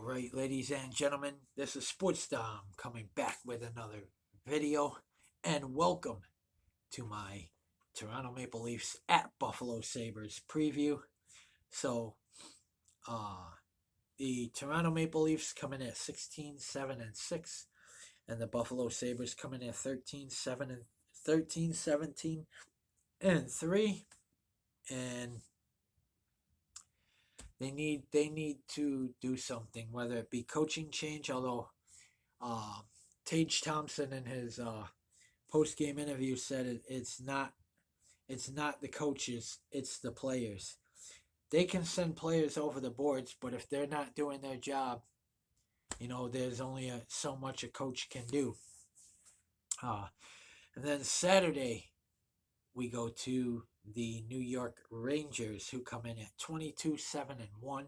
All right, ladies and gentlemen, this is Sports Dom coming back with another video, and welcome to my Toronto Maple Leafs at Buffalo Sabres preview. So, uh, the Toronto Maple Leafs coming at 16-7-6, and the Buffalo Sabres coming at 13-17-3, and they need to do something, whether it be coaching change. Although Tage Thompson in his post game interview said it's not the coaches, it's the players. They can send players over the boards, but if they're not doing their job, there's only so much a coach can do. And then Saturday we go to the New York Rangers, who come in at 22-7-1,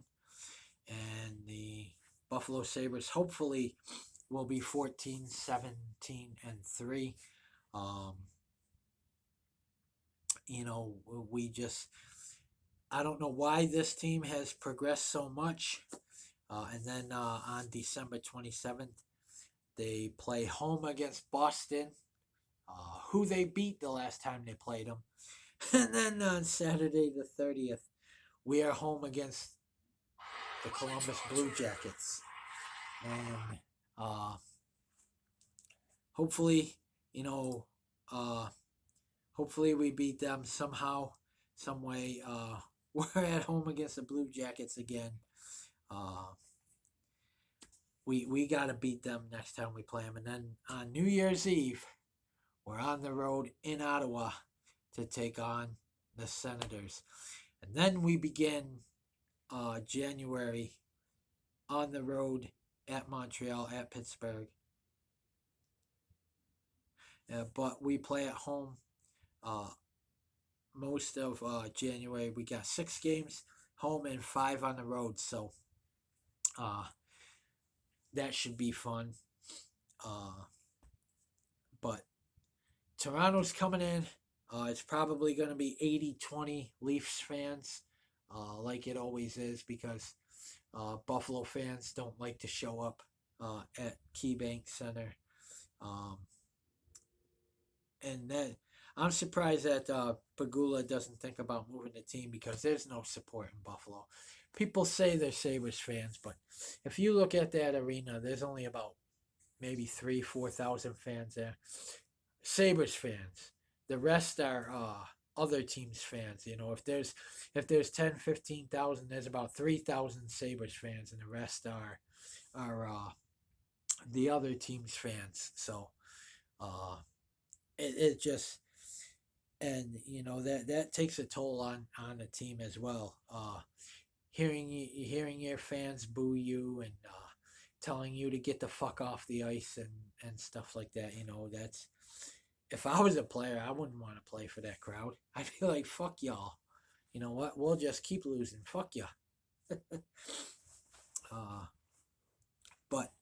and the Buffalo Sabres hopefully will be 14-17-3. Um, we just, I don't know why this team has progressed so much. And then on December 27th, they play home against Boston, who they beat the last time they played them. And then on Saturday the 30th, we are home against the Columbus Blue Jackets. And hopefully, uh, hopefully we beat them somehow, some way. We're at home against the Blue Jackets again. We got to beat them next time we play them. And then on New Year's Eve, we're on the road in Ottawa to take on the Senators. And then we begin January on the road at Montreal, at Pittsburgh. But we play at home most of January. We got 6 games home and 5 on the road. So that should be fun. But Toronto's coming in. It's probably going to be 80-20 Leafs fans, like it always is, because Buffalo fans don't like to show up at KeyBank Center. And then I'm surprised that Pagula doesn't think about moving the team, because there's no support in Buffalo. People say they're Sabres fans, but if you look at that arena, there's only about maybe 3,000-4,000 fans there. Sabres fans. The rest are other teams' fans. If there's 10,000-15,000, there's about 3,000 Sabres fans, and the rest are the other teams' fans. So it just, and that takes a toll on the team as well. Hearing your fans boo you and telling you to get the fuck off the ice and stuff like that. That's, if I was a player, I wouldn't want to play for that crowd. I'd be like, fuck y'all. You know what? We'll just keep losing. Fuck ya. But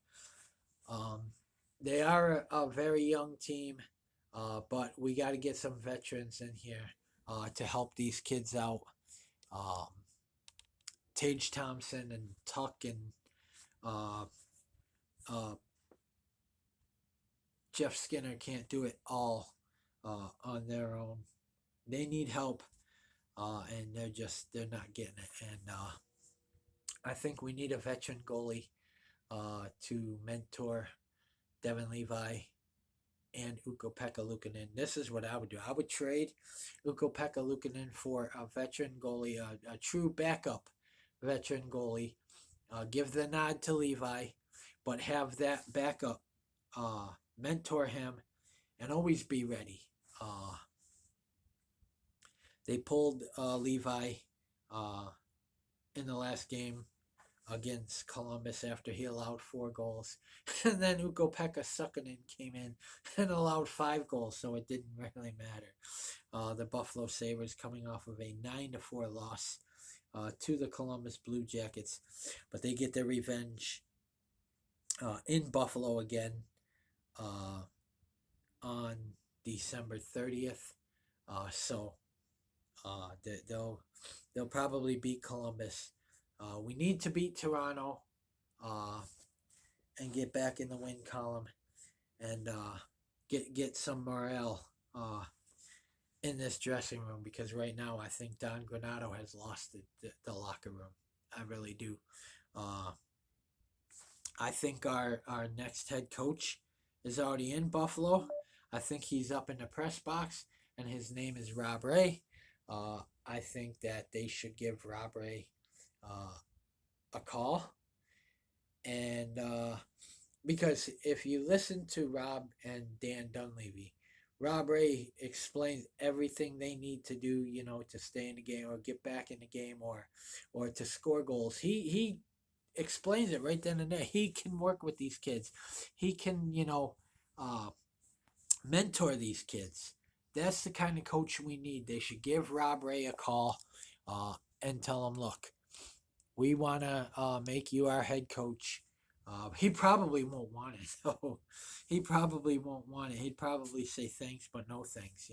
they are a very young team. But we got to get some veterans in here to help these kids out. Tage Thompson and Tuck and Jeff Skinner can't do it all on their own. They need help, and they're not getting it. And I think we need a veteran goalie to mentor Devin Levi and Ukko-Pekka Luukkonen. This is what I would do. I would trade Ukko-Pekka Luukkonen for a veteran goalie, a true backup veteran goalie. Give the nod to Levi, but have that backup mentor him and always be ready. They pulled Levi in the last game against Columbus after he allowed 4 goals. And then Ukko-Pekka Luukkonen came in and allowed 5 goals, so it didn't really matter. The Buffalo Sabres coming off of a 9-4 loss to the Columbus Blue Jackets. But they get their revenge in Buffalo again on December 30th. So they'll probably beat Columbus. We need to beat Toronto. uh, and get back in the win column and get some morale in this dressing room, because right now I think Don Granato has lost the locker room. I really do. Uh, I think our next head coach is already in Buffalo. I think he's up in the press box, and his name is Rob Ray. I think that they should give Rob Ray uh, a call, and because if you listen to Rob and Dan Dunleavy, Rob Ray explains everything they need to do, to stay in the game or get back in the game, or to score goals. He explains it right then and there. He can work with these kids. He can, uh, mentor these kids. That's the kind of coach we need. They should give Rob Ray a call and tell him, look, we want to make you our head coach. He probably won't want it. So he probably won't want it. He'd probably say thanks, but no thanks.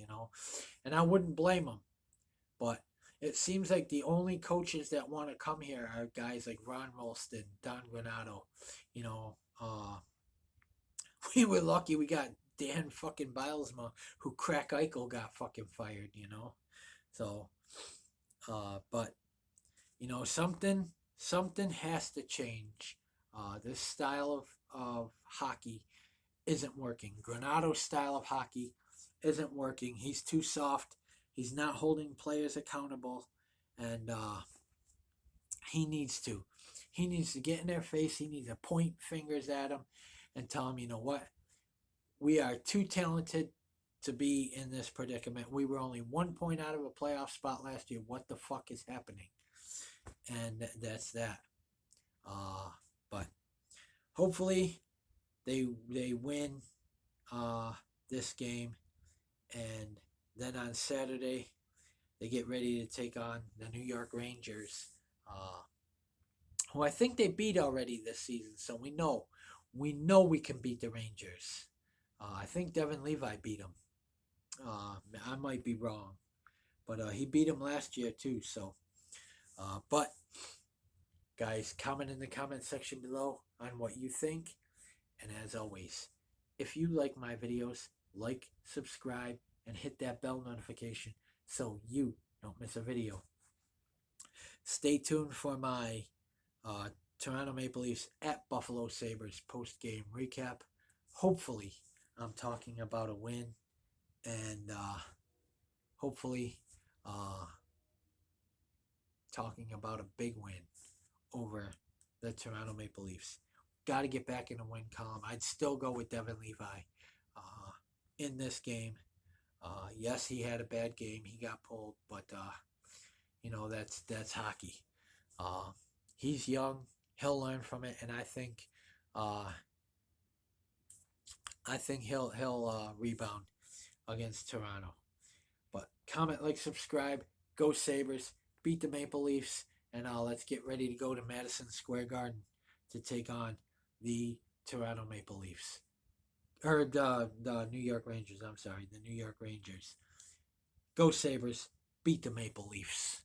And I wouldn't blame him. But it seems like the only coaches that want to come here are guys like Ron Ralston, Don Granato. You know, uh, we were lucky we got Dan fucking Bilesma, who Crack Eichel got fucking fired. So, but something has to change. This style of hockey isn't working. Granato's style of hockey isn't working. He's too soft. He's not holding players accountable, and he needs to. He needs to get in their face. He needs to point fingers at them and tell them, you know what? We are too talented to be in this predicament. We were only 1 point out of a playoff spot last year. What the fuck is happening? And that's that. But hopefully they win this game, and then on Saturday they get ready to take on the New York Rangers, who I think they beat already this season. So we know we can beat the Rangers. I think Devin Levi beat them. I might be wrong, but he beat them last year too. So, but guys, comment in the comment section below on what you think. And as always, if you like my videos, like, subscribe, and hit that bell notification so you don't miss a video. Stay tuned for my Toronto Maple Leafs at Buffalo Sabres post-game recap. Hopefully, I'm talking about a win, and hopefully talking about a big win over the Toronto Maple Leafs. Got to get back in the win column. I'd still go with Devin Levi in this game. Yes, he had a bad game. He got pulled, but that's hockey. He's young. He'll learn from it, and I think he'll rebound against Toronto. But comment, like, subscribe. Go Sabres. Beat the Maple Leafs, and let's get ready to go to Madison Square Garden to take on the Toronto Maple Leafs. Or the New York Rangers. I'm sorry, the New York Rangers. Go Sabres. Beat the Maple Leafs.